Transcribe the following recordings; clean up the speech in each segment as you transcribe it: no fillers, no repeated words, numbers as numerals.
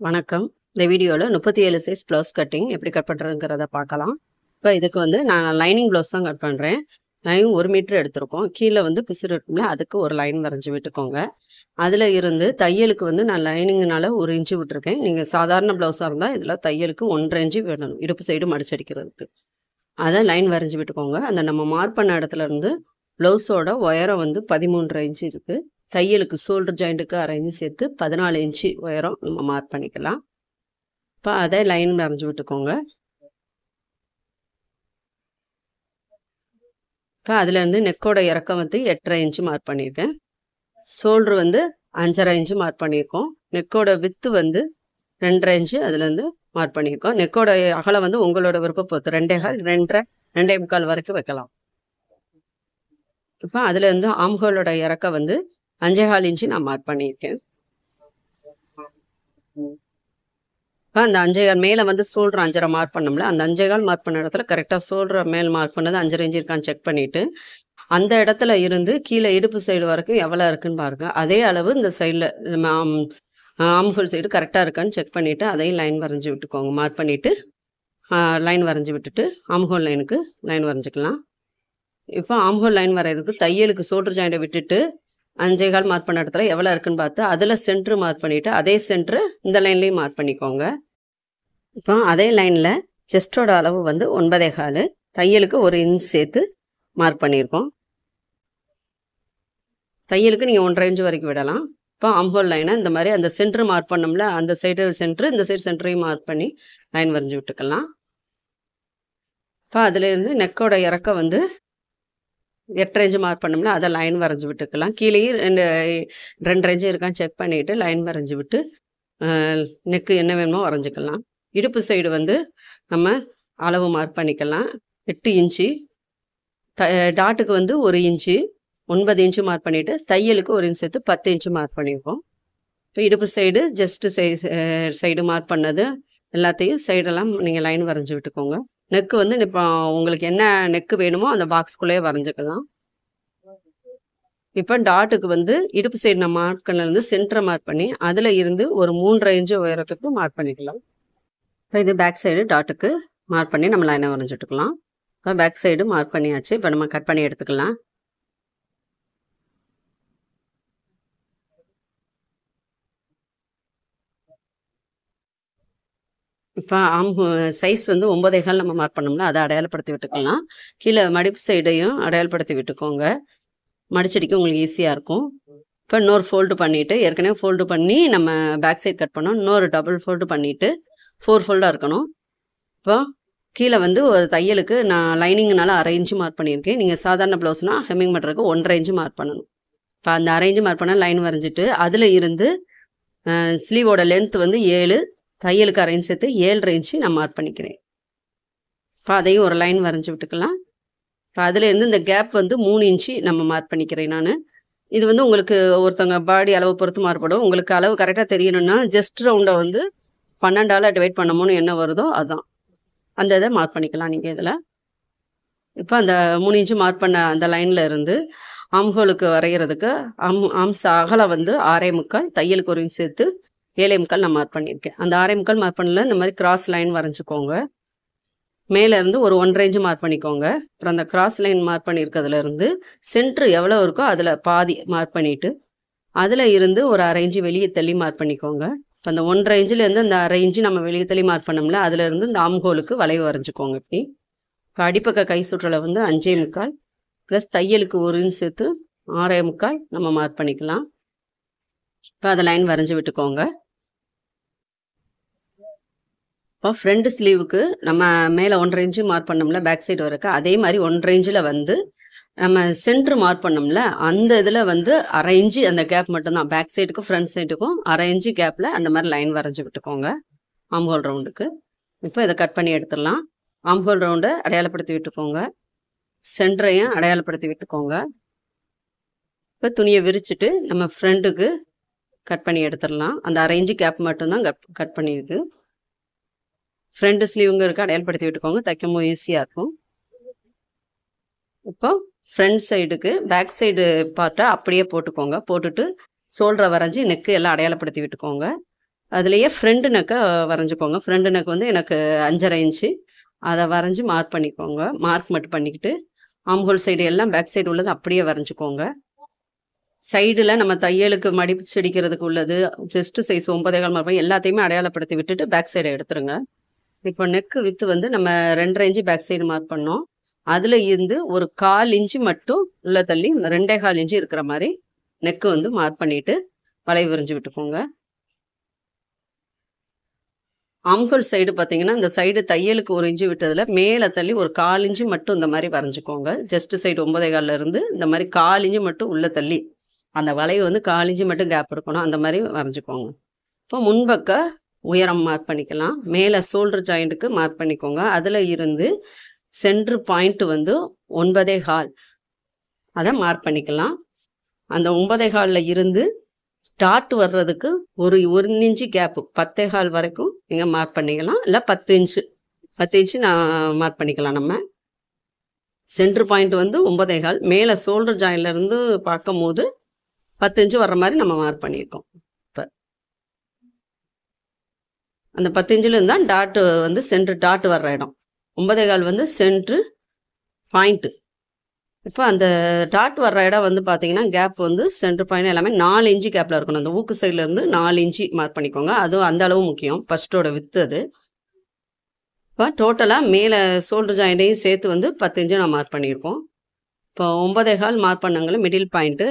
வணக்கம். இந்த வீடியோல 37 சைஸ் ப்ளவுஸ் கட்டிங் எப்படி கட் பண்றதுங்கிறத பார்க்கலாம். இப்போ இதுக்கு வந்து நான் லைனிங் ப்ளவுஸ் தான் கட் பண்றேன். லைனிங் 1 மீட்டர் எடுத்திருக்கோம். கீழ வந்து பிசுறு இருக்கும்ல, அதுக்கு ஒரு லைன் வரைஞ்சு விட்டுக்கோங்க. அதுல இருந்து தையலுக்கு வந்து நான் லைனிங்னால 1 இன்ச் விட்டுருக்கேன். நீங்க சாதாரண ப்ளவுஸா இருந்தா இதுல தையலுக்கு 1.5 இன்ச் வேணும். இடுப்பு சைடு மடிச்சடிக்கிறதுக்கு. அத லைன் வரைஞ்சு விட்டுக்கோங்க. அந்த நம்ம மார்க் பண்ண இடத்துல இருந்து ப்ளவுஸோட உயரம் வந்து 13.5 இன்ச் இருக்கு. தையலுக்கு ஷோல்டர் ஜாயிண்ட்டுக்கு 1/2 இன்ச் சேர்த்து 14 இன்ச் உயரம் நம்ம மார்க் பண்ணிக்கலாம். இப்போ அதை லைன் வரைஞ்சி விட்டுக்கோங்க. இப்போ அதுலேருந்து நெக்கோட இறக்கம் வந்து 8.5 இன்ச் மார்க் பண்ணியிருக்கேன். ஷோல்டர் வந்து 5.5 இன்ச் மார்க் பண்ணியிருக்கோம். நெக்கோட வித்து வந்து 2.5 இன்ச் அதுலேருந்து மார்க் பண்ணியிருக்கோம். நெக்கோட அகலம் வந்து உங்களோட விருப்பம் பொறுத்து 2.5, 2.5, 2.25 வரைக்கும் வைக்கலாம். இப்போ அதுலேருந்து ஆம்ஹோலோட இறக்கம் வந்து 5.25 இன்ச்சு நான் மார்க் பண்ணியிருக்கேன். இப்போ அந்த 5.25 மேலே வந்து ஷோல்டர் 5.5 மார்க் பண்ணோம்ல, அந்த 5.25 மார்க் பண்ண இடத்துல கரெக்டாக ஷோல்டர் மேல் மார்க் பண்ணது 5.5 இன்ச் இருக்கான்னு செக் பண்ணிவிட்டு, அந்த இடத்துல இருந்து கீழே இடுப்பு சைடு வரைக்கும் எவ்வளோ இருக்குன்னு பாருங்கள். அதே அளவு இந்த சைடில் நம்ம ஆம்ஹோல் சைடு கரெக்டாக இருக்கான்னு செக் பண்ணிவிட்டு அதையும் லைன் வரைஞ்சி விட்டுக்கோங்க. மார்க் பண்ணிவிட்டு லைன் வரைஞ்சி விட்டுட்டு ஆம்ஹோல் லைனுக்கு லைன் வரைஞ்சிக்கலாம். இப்போ ஆம்ஹோல் லைன் வரைகிறதுக்கு தையலுக்கு ஷோல்டர் ஜாயிண்ட்டை விட்டுட்டு 5.25 மார்க் பண்ண இடத்துல எவ்வளோ இருக்குன்னு பார்த்து அதில் சென்ட்ரு மார்க் பண்ணிவிட்டு அதே சென்ட்ரு இந்த லைன்லேயும் மார்க் பண்ணிக்கோங்க. இப்போ அதே லைனில் செஸ்டோட அளவு வந்து 9.25, தையலுக்கு 1 இன்ச் சேர்த்து மார்க் பண்ணியிருக்கோம். தையலுக்கு நீங்கள் 1.5 இன்ச் வரைக்கும் விடலாம். இப்போ ஆம்ஹோல் லைனை இந்த மாதிரி அந்த சென்ட்ரு மார்க் பண்ணோம்ல, அந்த சைடு சென்ட்ரு இந்த சைடு சென்டரையும் மார்க் பண்ணி லைன் வரைஞ்சி விட்டுக்கலாம். இப்போ அதுலேருந்து நெக்கோட இறக்கம் வந்து 8.5 இன்ச் மார்க் பண்ணோம்னா அதை லைன் வரைஞ்சி விட்டுக்கலாம். கீழேயும் 2.5 இன்ச் இருக்கான்னு செக் பண்ணிவிட்டு லைன் வரைஞ்சி விட்டு நெக்கு என்ன வேணுமோ வரைஞ்சிக்கலாம். இடுப்பு சைடு வந்து நம்ம அளவு மார்க் பண்ணிக்கலாம். 8 இன்ச்சு, டாட்டுக்கு வந்து 1 இன்ச்சு, 9 இன்ச்சு மார்க் பண்ணிவிட்டு தையலுக்கு 1 இன்ச் சேர்த்து 10 இன்ச்சு மார்க் பண்ணியிருக்கோம். இப்போ இடுப்பு சைடு ஜஸ்ட்டு சைடு மார்க் பண்ணது எல்லாத்தையும் சைடெல்லாம் நீங்கள் லைன் வரைஞ்சி விட்டுக்கோங்க. நெக்கு வந்து இப்போ உங்களுக்கு என்ன நெக்கு வேணுமோ அந்த பாக்ஸ்குள்ளேயே வரைஞ்சிக்கலாம். இப்போ டாட்டுக்கு வந்து இடுப்பு சைடு நம்ம மார்க்லேருந்து சென்டரை மார்க் பண்ணி அதில் இருந்து ஒரு 3.5 இன்ச்சு உயரத்துக்கு மார்க் பண்ணிக்கலாம். இப்போ இது பேக் சைடு டாட்டுக்கு மார்க் பண்ணி நம்ம லைனை வரைஞ்சிட்டுக்கலாம். இப்போ பேக் சைடு மார்க் பண்ணியாச்சு. இப்போ நம்ம கட் பண்ணி எடுத்துக்கலாம். இப்போ சைஸ் வந்து 9.25 நம்ம மார்க் பண்ணோம்னா அதை அடையாளப்படுத்தி விட்டுக்கலாம். கீழே மடிப்பு சைடையும் அடையாளப்படுத்தி விட்டுக்கோங்க. மடிச்சடிக்க உங்களுக்கு ஈஸியாக இருக்கும். இப்போ இன்னொரு ஃபோல்டு பண்ணிவிட்டு ஏற்கனவே ஃபோல்டு பண்ணி நம்ம பேக் சைடு கட் பண்ணோம். இன்னொரு டபுள் ஃபோல்டு பண்ணிவிட்டு 4 ஃபோல்டாக இருக்கணும். இப்போ கீழே வந்து ஒரு தையலுக்கு நான் லைனிங்னால 1/2 இன்ச்சு மார்க் பண்ணியிருக்கேன். நீங்கள் சாதாரண ப்ளவுஸ்னால் ஹெம்மிங் பண்ணுறதுக்கு 1.5 இன்ச்சு மார்க் பண்ணணும். இப்போ அந்த 1/2 இன்ச்சு மார்க் பண்ணால் லைன் வரைஞ்சிட்டு அதில் இருந்து ஸ்லீவோட லென்த் வந்து 7, தையலுக்கு 1/2 இன்ச் சேர்த்து 7.5 இன்ச்சு நான் மார்க் பண்ணிக்கிறேன். இப்போ அதையும் ஒரு லைன் வரைஞ்சி விட்டுக்கலாம். இப்போ அதுலேருந்து இந்த கேப் வந்து 3 இன்ச்சு நம்ம மார்க் பண்ணிக்கிறேன் நான். இது வந்து உங்களுக்கு ஒருத்தவங்க பாடி அளவு பொறுத்து மாறுபடும். உங்களுக்கு அளவு கரெக்டாக தெரியணும்னா ஜஸ்ட் ரவுண்டை வந்து 12ஆல் டிவைட் பண்ணணும்னு என்ன வருதோ அதுதான். அந்த இதை மார்க் பண்ணிக்கலாம் நீங்கள் இதில். இப்போ அந்த 3 இன்ச்சு மார்க் பண்ண அந்த லைனில் இருந்து ஆம்ஹோலுக்கு வரைகிறதுக்கு ஆம்ஸ் அகலம் வந்து 6.25, தையலுக்கு 1 இன்ச் சேர்த்து 7.25 நான் மார்க் பண்ணியிருக்கேன். அந்த 6.25 மார்க் பண்ணல இந்த மாதிரி கிராஸ் லைன் வரைஞ்சிக்கோங்க. மேலேருந்து ஒரு 1.5 இன்ச்சு மார்க் பண்ணிக்கோங்க. அப்புறம் அந்த கிராஸ் லைன் மார்க் பண்ணியிருக்கிறதுலேருந்து சென்ட்ரு எவ்வளோ இருக்கோ அதில் பாதி மார்க் பண்ணிவிட்டு அதில் இருந்து ஒரு 1/2 இன்ச்சு வெளியே தள்ளி மார்க் பண்ணிக்கோங்க. இப்போ அந்த 1.5 இன்ச்சுலேருந்து அந்த 1/2 இன்ச்சு நம்ம வெளியே தள்ளி மார்க் பண்ணோம்ல, அதுலேருந்து இந்த ஆம்ஹோலுக்கு வளைவு வரைஞ்சிக்கோங்க. இப்படி இப்போ அடிப்பக்க கை சுற்றலை வந்து 5.25 ப்ளஸ் தையலுக்கு 1 இன்ச் சேர்த்து 6.25 நம்ம மார்க் பண்ணிக்கலாம். இப்போ அதை லைன் வரைஞ்சி விட்டுக்கோங்க. இப்போ ஃப்ரண்ட் ஸ்லீவுக்கு நம்ம மேலே 1.5 இன்ச்சு மார்க் பண்ணோம்ல பேக் சைடு வரைக்கும், அதே மாதிரி 1.5 இன்ச்சில் வந்து நம்ம சென்ட்ரு மார்க் பண்ணோம்ல அந்த இதில் வந்து 1/2 இன்ச்சு அந்த கேப் மட்டும்தான். பேக் சைடுக்கும் ஃப்ரண்ட் சைடுக்கும் 1/2 இன்ச்சு கேப்பில் அந்த மாதிரி லைன் வரைஞ்சி விட்டுக்கோங்க ஆம்ஹோல் ரவுண்டுக்கு. இப்போ இதை கட் பண்ணி எடுத்துடலாம். ஆம்ஹோல் ரவுண்டை அடையாளப்படுத்தி விட்டுக்கோங்க. சென்டரையும் அடையாளப்படுத்தி விட்டுக்கோங்க. இப்போ துணியை விரிச்சிட்டு நம்ம ஃப்ரண்ட்டுக்கு கட் பண்ணி எடுத்துடலாம். அந்த 1/2 இன்ச்சு கேப் மட்டும்தான் கட் பண்ணியிருக்கு. ஃப்ரண்ட் ஸ்லீவுங்க இருக்க அடையாளப்படுத்தி விட்டுக்கோங்க. தைக்கும்போது ஈஸியாக இருக்கும். இப்போ ஃப்ரண்ட் சைடுக்கு பேக் சைடு பார்ட்டை அப்படியே போட்டுக்கோங்க. போட்டுட்டு ஷோல்டரை வரைஞ்சி நெக்கு எல்லாம் அடையாளப்படுத்தி விட்டுக்கோங்க. அதுலேயே ஃப்ரண்ட் நெக்கை வரைஞ்சிக்கோங்க. ஃப்ரண்ட் நெக் வந்து எனக்கு 5.5 இன்ச்சு. அதை வரைஞ்சி மார்க் பண்ணிக்கோங்க. மார்க் மட்டும் பண்ணிக்கிட்டு ஆம்ஹோல் சைடு எல்லாம் பேக் சைடு உள்ளது அப்படியே வரைஞ்சிக்கோங்க. சைடில் நம்ம தையலுக்கு மடிப்பு அடிக்கிறதுக்கு உள்ளது செஸ்ட் சைஸ் 9.25 மார்க் எல்லாத்தையுமே அடையாளப்படுத்தி விட்டுட்டு பேக் சைடை எடுத்துருங்க. இப்போ நெக்கு வித்து வந்து நம்ம 2.5 இன்ச்சு பேக் சைடு மார்க் பண்ணோம். அதில் இருந்து ஒரு 1/4 இன்ச்சு மட்டும் உள்ள தள்ளி 2.25 இன்ச்சு இருக்கிற மாதிரி நெக்கு வந்து மார்க் பண்ணிட்டு வளைவு வரைஞ்சி விட்டுக்கோங்க. ஆம்ஹோல் சைடு பார்த்தீங்கன்னா இந்த சைடு தையலுக்கு 1 இன்ச்சு விட்டதில் மேலே தள்ளி ஒரு 1/4 இன்ச்சு மட்டும் இந்த மாதிரி வரைஞ்சிக்கோங்க. ஜஸ்ட் சைடு 9.25 இருந்து இந்த மாதிரி 1/4 இன்ச்சு மட்டும் உள்ள தள்ளி அந்த வளைவு வந்து 1/4 இன்ச்சு மட்டும் கேப் இருக்கணும். அந்த மாதிரி வரைஞ்சிக்கோங்க. இப்போ முன்பக்க உயரம் மார்க் பண்ணிக்கலாம். மேலே ஷோல்டர் ஜாயிண்ட்டுக்கு மார்க் பண்ணிக்கோங்க. அதில் இருந்து சென்ட்ரு பாயிண்ட் வந்து 9.25 அதை மார்க் பண்ணிக்கலாம். அந்த 9.25 இருந்து ஸ்டார்ட் வர்றதுக்கு ஒரு 1 இன்ச்சு கேப்பு 10.25 வரைக்கும் நீங்கள் மார்க் பண்ணிக்கலாம். இல்லை 10 இன்ச்சு நான் மார்க் பண்ணிக்கலாம். நம்ம சென்ட்ரு பாயிண்ட் வந்து 9.25 மேலே ஷோல்டர் ஜாயின்லேருந்து பார்க்கும் போது 10 இன்ச்சு வர்ற மாதிரி நம்ம மார்க் பண்ணியிருக்கோம். இப்போ அந்த 10 இன்ச்சில் இருந்தால் டாட்டு வந்து சென்ட்ரு டாட் வர்ற இடம் 9.25 வந்து சென்ட்ரு பாயிண்ட்டு. இப்போ அந்த டாட் வர்ற இடம் வந்து பார்த்தீங்கன்னா கேப் வந்து சென்ட்ரு பாயிண்ட் எல்லாமே 4 இன்ச்சு கேப்பில் இருக்கணும். அந்த ஊக்கு சைட்லேருந்து 4 இன்ச்சு மார்க் பண்ணிக்கோங்க. அதுவும் அந்த அளவு முக்கியம். ஃபஸ்ட்டோட வித்து அது. இப்போ டோட்டலாக மேலே ஷோல்டர் ஜாயிண்ட்டையும் சேர்த்து வந்து 10 இன்ச்சு நான் மார்க் பண்ணியிருக்கோம். இப்போ 9.25 மார்க் பண்ணாங்களே மிடில் பாயிண்ட்டு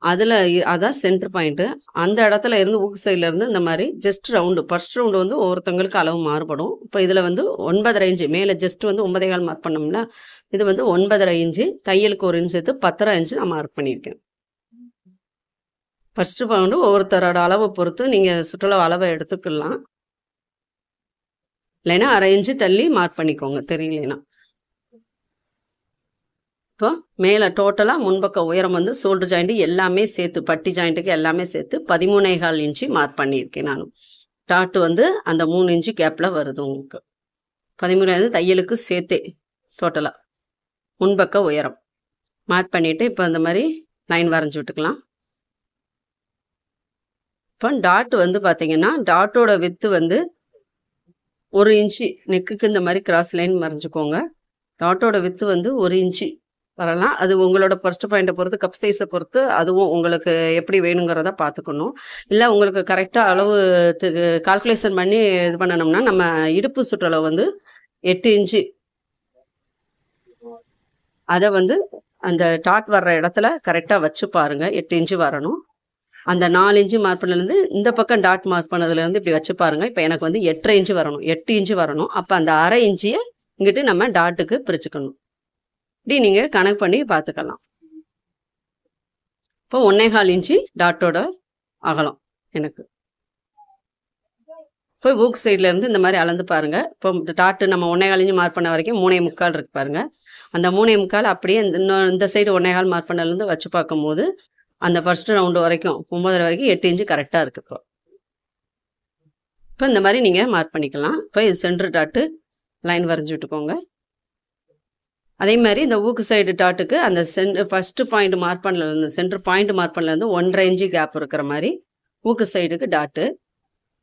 அதில் அதான் சென்ட்ரு பாயிண்ட்டு. அந்த இடத்துல இருந்து ஊக்கு சைட்லேருந்து இந்த மாதிரி ஜஸ்ட் ரவுண்டு ஃபஸ்ட் ரவுண்டு வந்து ஒவ்வொருத்தவங்களுக்கு அளவு மாறுபடும். இப்போ இதில் வந்து 9.5 இன்ச்சு மேலே ஜஸ்ட் வந்து 9.25 மார்க் பண்ணோம்ல, இது வந்து 9.5 இன்ச்சு தையலுக்கு 1 இன்ச்சு சேர்த்து 10.5 இன்ச்சு நான் மார்க் பண்ணியிருக்கேன். ஃபஸ்ட்டு ரவுண்டு ஒவ்வொருத்தரோட அளவை பொறுத்து நீங்கள் சுற்றளவு அளவை எடுத்துக்கலாம். இல்லைன்னா 1/2 இன்ச்சு தள்ளி மார்க் பண்ணிக்கோங்க தெரியலைன்னா. இப்போ மேலே டோட்டலாக முன்பக்க உயரம் வந்து ஷோல்டர் ஜாயிண்ட்டு எல்லாமே சேர்த்து பட்டி ஜாயிண்ட்டுக்கு எல்லாமே சேர்த்து 13.25 இன்ச்சு மார்க் பண்ணியிருக்கேன். நான் டாட்டு வந்து அந்த 3 இன்ச்சு கேப்பில் வருது உங்களுக்கு. 13 தையலுக்கு சேர்த்தே டோட்டலாக முன்பக்க உயரம் மார்க் பண்ணிவிட்டு இப்போ இந்த மாதிரி லைன் வரைஞ்சி விட்டுக்கலாம். இப்போ டாட் வந்து பார்த்தீங்கன்னா டாட்டோட வித்து வந்து 1 இன்ச்சு நெக்குக்கு இந்த மாதிரி கிராஸ் லைன் வரைஞ்சிக்கோங்க. டாட்டோட வித்து வந்து 1 இன்ச்சு வரலாம். அது உங்களோட ஃபர்ஸ்ட் பாயிண்ட்டை பொறுத்து கப் சைஸை பொறுத்து அதுவும் உங்களுக்கு எப்படி வேணுங்கிறத பார்த்துக்கணும். இல்லை உங்களுக்கு கரெக்டாக அளவு கால்குலேஷன் பண்ணி இது பண்ணணும்னா நம்ம இடுப்பு சுற்றளவு வந்து 8 இன்ச்சு அதை வந்து அந்த டாட் வர்ற இடத்துல கரெக்டாக வச்சு பாருங்கள். 8 இன்ச்சு வரணும். அந்த 4 இன்ச்சு மார்க் பண்ணதுலேருந்து இந்த பக்கம் டாட் மார்க் பண்ணதுலேருந்து இப்படி வச்சு பாருங்கள். இப்போ எனக்கு வந்து 8.5 இன்ச்சு வரணும், 8 இன்ச்சு வரணும். அப்போ அந்த 1/2 இன்ச்சியை இங்கிட்டு நம்ம டாட்டுக்கு பிரிச்சுக்கணும். இப்படி நீங்கள் கணக்கு பண்ணி பார்த்துக்கலாம். இப்போ 1.25 இன்ச்சு டாட்டோட அகலம் எனக்கு. இப்போ ஊக்கு சைட்லேருந்து இந்த மாதிரி அளந்து பாருங்கள். இப்போ டாட்டு நம்ம 1.25 இன்ச்சு மார்க் பண்ண வரைக்கும் 3.25 இருக்கு பாருங்கள். அந்த 3.25 அப்படியே இந்த சைடு 1.25 மார்க் பண்ணலேருந்து வச்சு பார்க்கும்போது அந்த ஃபர்ஸ்ட் ரவுண்டு வரைக்கும் 9 வரைக்கும் 8 இன்ச்சு கரெக்டாக இருக்குது. இப்போ இந்த மாதிரி நீங்கள் மார்க் பண்ணிக்கலாம். இப்போ இது சென்ட்ரு டாட்டு லைன் வரைஞ்சி விட்டுக்கோங்க. அதே மாதிரி இந்த ஊக்கு சைடு டாட்டுக்கு அந்த ஃபஸ்ட்டு பாயிண்ட் மார்க் பண்ணலேருந்து சென்ட்ரு பாயிண்ட் மார்க் பண்ணலேருந்து 1.5 இன்ச்சு கேப் இருக்கிற மாதிரி ஊக்கு சைடுக்கு டாட்டு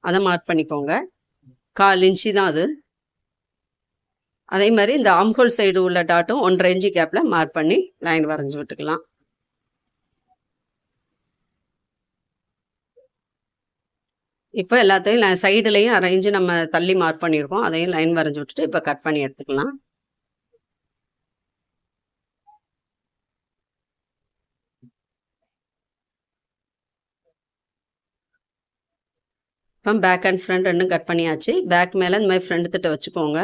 அதை மார்க் பண்ணிக்கோங்க. 1/4 இன்ச்சு தான் அது. அதே மாதிரி இந்த ஆம்ஹோல் சைடு உள்ள டாட்டும் 1.5 இன்ச்சு கேப்பில் மார்க் பண்ணி லைன் வரைஞ்சி விட்டுக்கலாம். இப்போ எல்லாத்தையும் சைடுலையும் 1/2 இன்ச்சு நம்ம தள்ளி மார்க் பண்ணியிருக்கோம். அதையும் லைன் வரைஞ்சி விட்டுட்டு இப்போ கட் பண்ணி எடுத்துக்கலாம். இப்போ பேக் அண்ட் ஃப்ரண்ட் ரெண்டும் கட் பண்ணியாச்சு. பேக் மேலே இந்த மாதிரி ஃப்ரண்ட் திட்ட வச்சுக்கோங்க.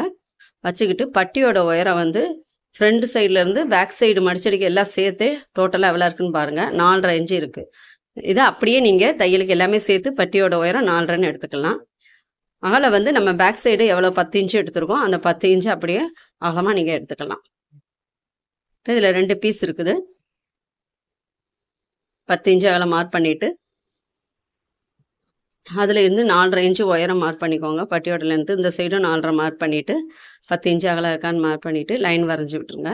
வச்சுக்கிட்டு பட்டியோட உயரம் வந்து ஃப்ரண்ட் சைட்லேருந்து பேக் சைடு மடிச்சடிக்கு எல்லாம் சேர்த்து டோட்டலாக எவ்வளோ இருக்குன்னு பாருங்கள். 4.5 இன்ச்சு இருக்குது. இதை அப்படியே நீங்கள் தையலுக்கு எல்லாமே சேர்த்து பட்டியோட உயரம் 4.5 எடுத்துக்கலாம். அகலம் வந்து நம்ம பேக் சைடு எவ்வளோ 10 இன்ச்சு எடுத்துருக்கோம் அந்த 10 இன்ச்சு அப்படியே அகலமாக நீங்கள் எடுத்துக்கலாம். இப்போ இதில் 2 பீஸ் இருக்குது. 10 இன்ச்சு அகலம் மார்க் பண்ணிவிட்டு அதில் இருந்து 4.5 இன்ச்சு உயரம் மார்க் பண்ணிக்கோங்க. பட்டியோட லென்த்து இந்த சைடும் 4.5 மார்க் பண்ணிவிட்டு 10 இன்ச்சு அகலம் இருக்கான்னு மார்க் பண்ணிவிட்டு லைன் வரைஞ்சி விட்டுருங்க.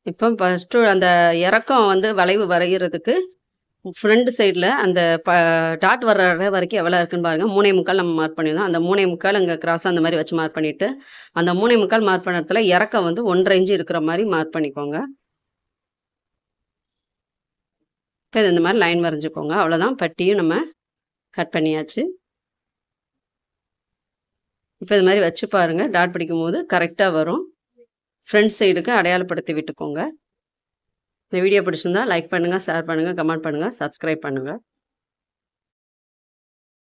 இப்போ ஃபஸ்ட்டு அந்த இறக்கம் வந்து வளைவு வரைகிறதுக்கு ஃப்ரண்ட் சைடில் அந்த டாட் வர்ற இடம் வரைக்கும் எவ்வளோ இருக்குன்னு பாருங்கள். 3.25 நம்ம மார்க் பண்ணியிருந்தோம். அந்த 3.25 இங்கே கிராஸாக அந்த மாதிரி வச்சு மார்க் பண்ணிவிட்டு அந்த 3.25 மார்க் பண்ண இடத்துல இறக்கம் வந்து 1.5 இன்ச்சு இருக்கிற மாதிரி மார்க் பண்ணிக்கோங்க. இப்போ இது இந்த மாதிரி லைன் வரைஞ்சிக்கோங்க. அவ்வளோதான், பட்டியும் நம்ம கட் பண்ணியாச்சு. இப்போ இது மாதிரி வச்சு பாருங்கள், டாட் பிடிக்கும் போது கரெக்டாக வரும். ஃப்ரண்ட் சைடுக்கு அடையாளப்படுத்தி விட்டுக்கோங்க. இந்த வீடியோ பிடிச்சிருந்தா லைக் பண்ணுங்கள், ஷேர் பண்ணுங்கள், கமெண்ட் பண்ணுங்கள், சப்ஸ்கிரைப் பண்ணுங்கள்.